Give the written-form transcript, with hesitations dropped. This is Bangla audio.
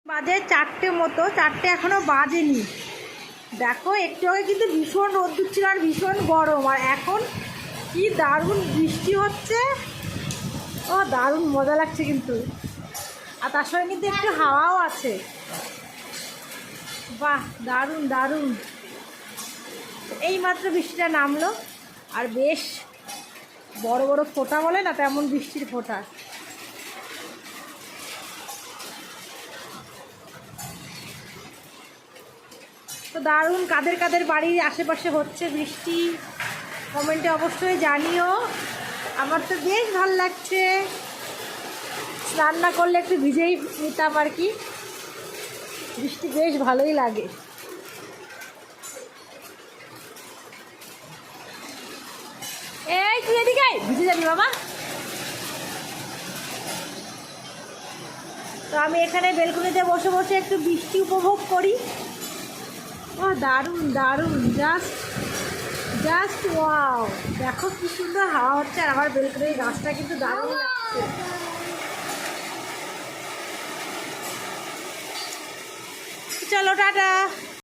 বাজে 4টে মতো, 4টে এখনো বাজেনি। দেখো একটু আগে কিন্তু ভীষণ রোদ্দুর ছিল আর ভীষণ গরম, আর এখন কি দারুণ বৃষ্টি হচ্ছে। ও দারুণ মজা লাগছে কিন্তু, আর তার সঙ্গে কিন্তু একটু হাওয়াও আছে। বাহ দারুণ দারুণ। এইমাত্র বৃষ্টিটা নামলো, আর বেশ বড় বড় ফোঁটা বলে না, তেমন বৃষ্টির ফোঁটা। তো দারুণ। কাদের কাদের বাড়ির আশেপাশে হচ্ছে বৃষ্টি কমেন্টে অবশ্যই জানিও। আমার তো বেশ ভালো লাগছে, স্নান না করলে একটু ভিজেই নিতাম আর কি। বৃষ্টি বেশ ভালোই লাগে। এই তুই এদিকে ভিজে যাবি বাবা। তো আমি এখানে বেলকনিতে বসে বসে একটু বৃষ্টি উপভোগ করি। ও দারুণ দারুণ, জাস্ট জাস্ট ওয়াও। দেখো কি সুন্দর হাওয়া হচ্ছে, আর আমার বেলকনির গাছটা কিন্তু দারুণ লাগছে। চলো টাটা।